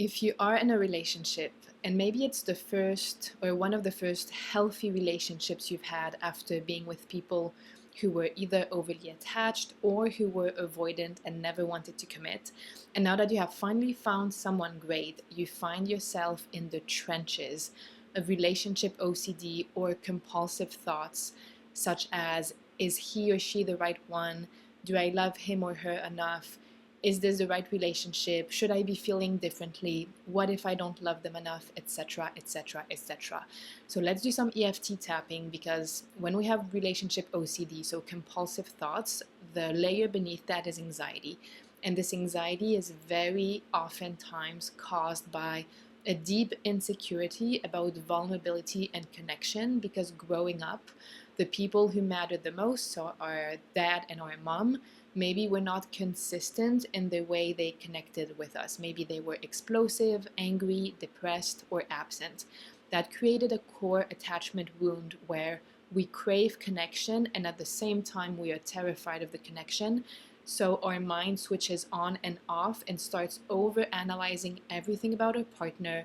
If you are in a relationship, and maybe it's the first or one of the first healthy relationships you've had after being with people who were either overly attached or who were avoidant and never wanted to commit, and now that you have finally found someone great, you find yourself in the trenches of relationship OCD or compulsive thoughts, such as, is he or she the right one? Do I love him or her enough? Is this the right relationship? Should I be feeling differently? What if I don't love them enough? Etc., etc., etc. So let's do some EFT tapping, because when we have relationship OCD, so compulsive thoughts, the layer beneath that is anxiety. And this anxiety is very oftentimes caused by a deep insecurity about vulnerability and connection, because growing up, the people who mattered the most, so our dad and our mom, maybe were not consistent in the way they connected with us. Maybe they were explosive, angry, depressed, or absent. That created a core attachment wound where we crave connection and at the same time we are terrified of the connection. So our mind switches on and off and starts over analyzing everything about our partner,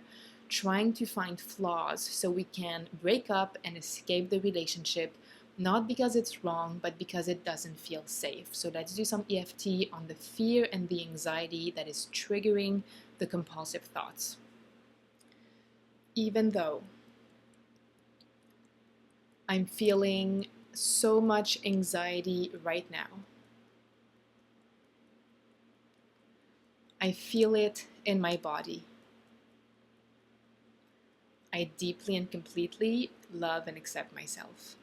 trying to find flaws so we can break up and escape the relationship, not because it's wrong, but because it doesn't feel safe. So let's do some EFT on the fear and the anxiety that is triggering the compulsive thoughts. Even though I'm feeling so much anxiety right now, I feel it in my body. I deeply and completely love and accept myself.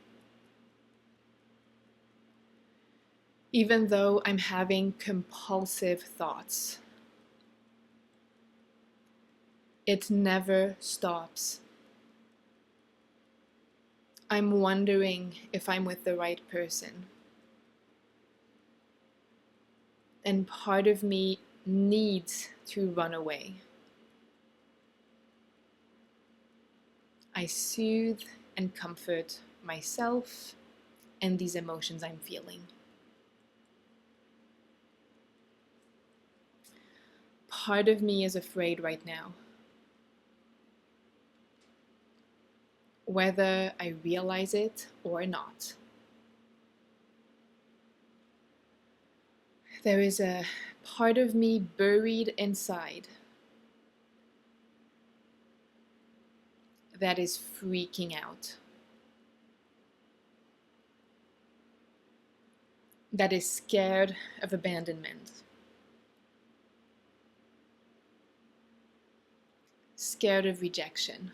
Even though I'm having compulsive thoughts, it never stops. I'm wondering if I'm with the right person. And part of me needs to run away. I soothe and comfort myself and these emotions I'm feeling. Part of me is afraid right now. Whether I realize it or not. There is a part of me buried inside that is freaking out. That is scared of abandonment. Scared of rejection.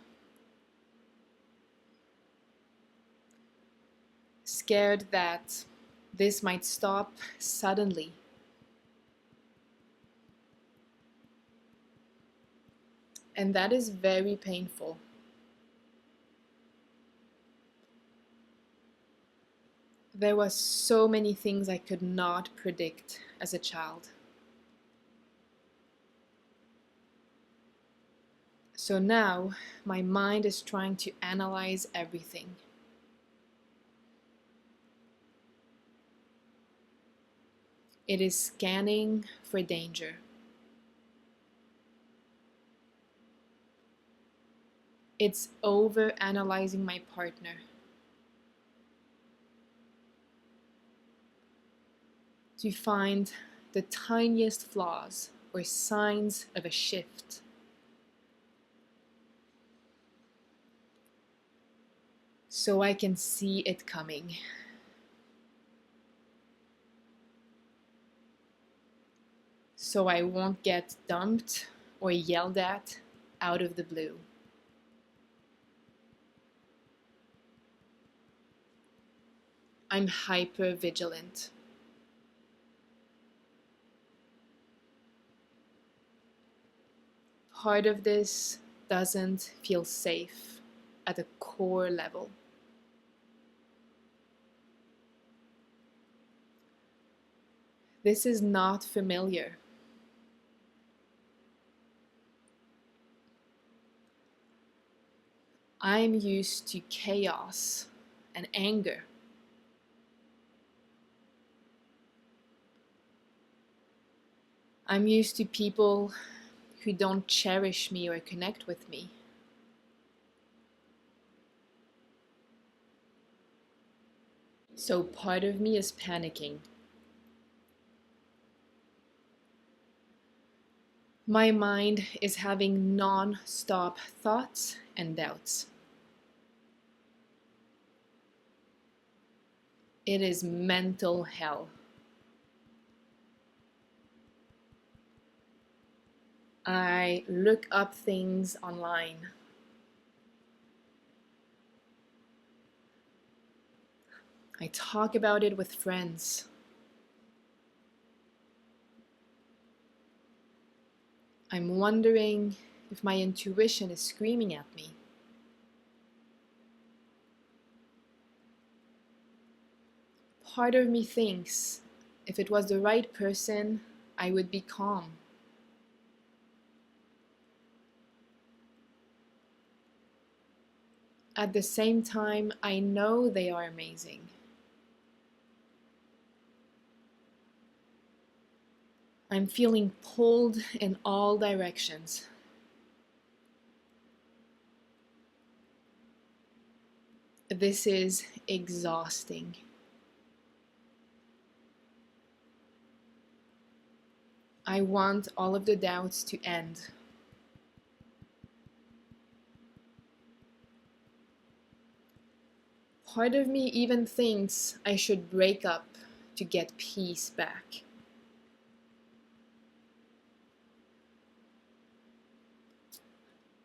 Scared that this might stop suddenly. And that is very painful. There were so many things I could not predict as a child. So now my mind is trying to analyze everything. It is scanning for danger. It's over-analyzing my partner. To find the tiniest flaws or signs of a shift. So I can see it coming. So I won't get dumped or yelled at out of the blue. I'm hyper-vigilant. Part of this doesn't feel safe at a core level. This is not familiar. I'm used to chaos and anger. I'm used to people who don't cherish me or connect with me. So part of me is panicking. My mind is having non-stop thoughts and doubts. It is mental hell. I look up things online. I talk about it with friends. I'm wondering if my intuition is screaming at me. Part of me thinks if it was the right person, I would be calm. At the same time, I know they are amazing. I'm feeling pulled in all directions. This is exhausting. I want all of the doubts to end. Part of me even thinks I should break up to get peace back.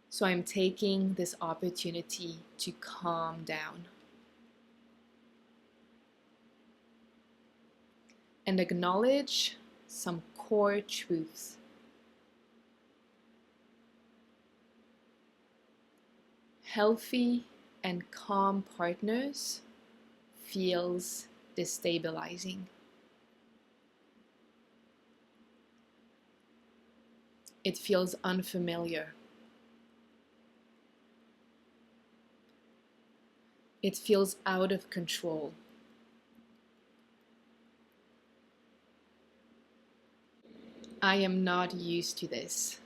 So I'm taking this opportunity to calm down and acknowledge some core truths. Healthy and calm partners feels destabilizing. It feels unfamiliar. It feels out of control. I am not used to this.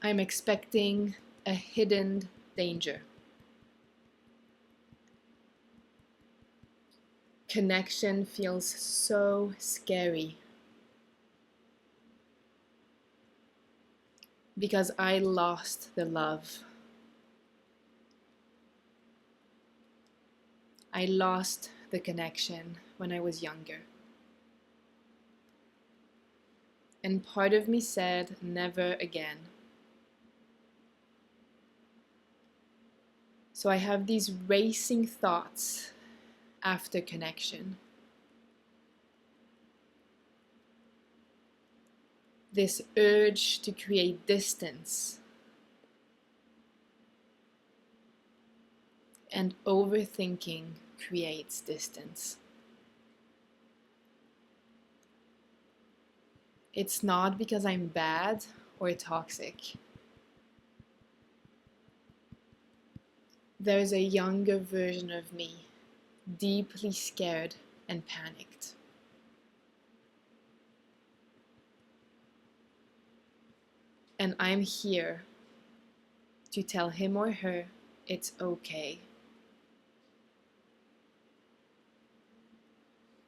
I'm expecting a hidden danger. Connection feels so scary because I lost the love. I lost the connection when I was younger. And part of me said, never again. So I have these racing thoughts after connection. This urge to create distance and overthinking creates distance. It's not because I'm bad or toxic. There's a younger version of me, deeply scared and panicked. And I'm here to tell him or her it's okay.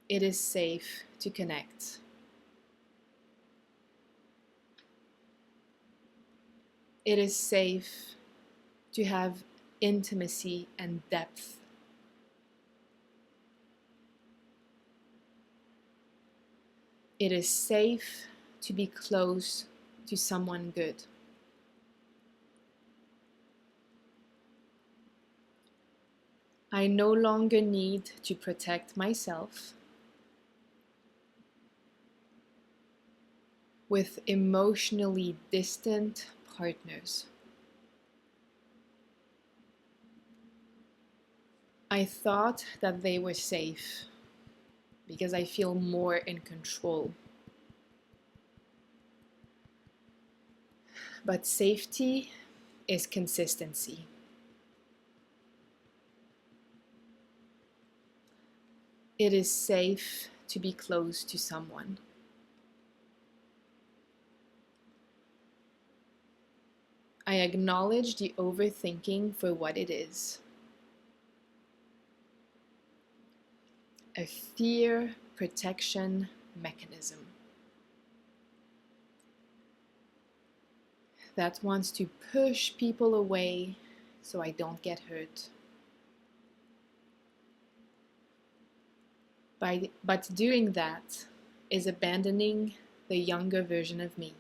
It is safe to connect. It is safe to have intimacy and depth. It is safe to be close to someone good. I no longer need to protect myself with emotionally distant partners. I thought that they were safe because I feel more in control. But safety is consistency. It is safe to be close to someone. I acknowledge the overthinking for what it is. A fear protection mechanism that wants to push people away so I don't get hurt. But doing that is abandoning the younger version of me,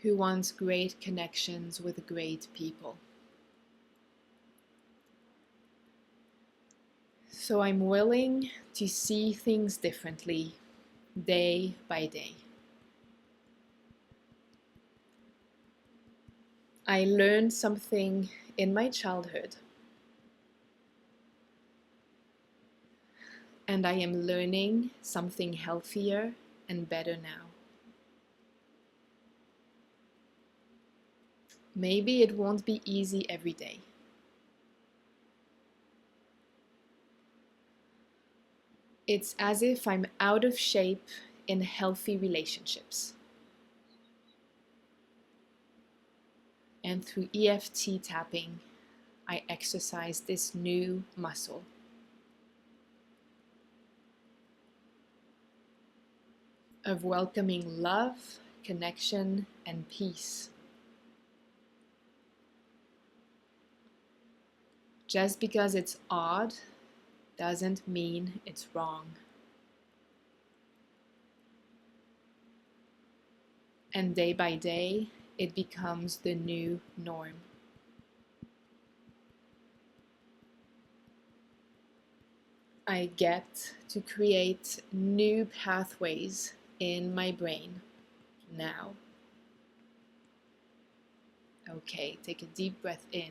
who wants great connections with great people. So I'm willing to see things differently day by day. I learned something in my childhood, and I am learning something healthier and better now. Maybe it won't be easy every day. It's as if I'm out of shape in healthy relationships. And through EFT tapping, I exercise this new muscle. Of welcoming love, connection, and peace. Just because it's odd doesn't mean it's wrong. And day by day, it becomes the new norm. I get to create new pathways in my brain now. Okay, take a deep breath in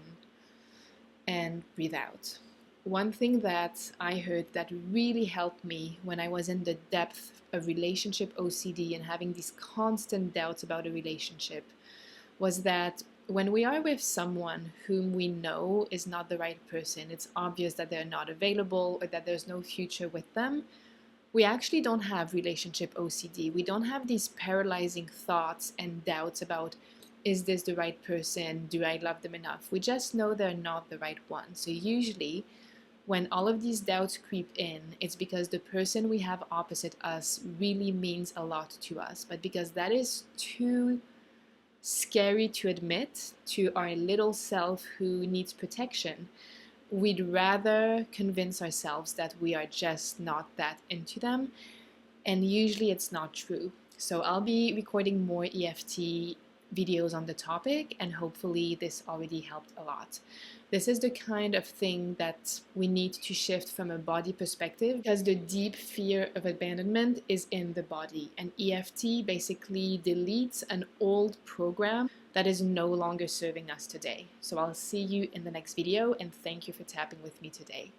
and breathe out. One thing that I heard that really helped me when I was in the depth of relationship OCD and having these constant doubts about a relationship was that when we are with someone whom we know is not the right person, it's obvious that they're not available or that there's no future with them, we actually don't have relationship OCD. We don't have these paralyzing thoughts and doubts about, is this the right person? Do I love them enough? We just know they're not the right one. So usually when all of these doubts creep in, it's because the person we have opposite us really means a lot to us. But because that is too scary to admit to our little self who needs protection, we'd rather convince ourselves that we are just not that into them. And usually it's not true. So I'll be recording more EFT videos on the topic, and hopefully this already helped a lot. This is the kind of thing that we need to shift from a body perspective, because the deep fear of abandonment is in the body, and EFT basically deletes an old program that is no longer serving us today. So I'll see you in the next video, and thank you for tapping with me today.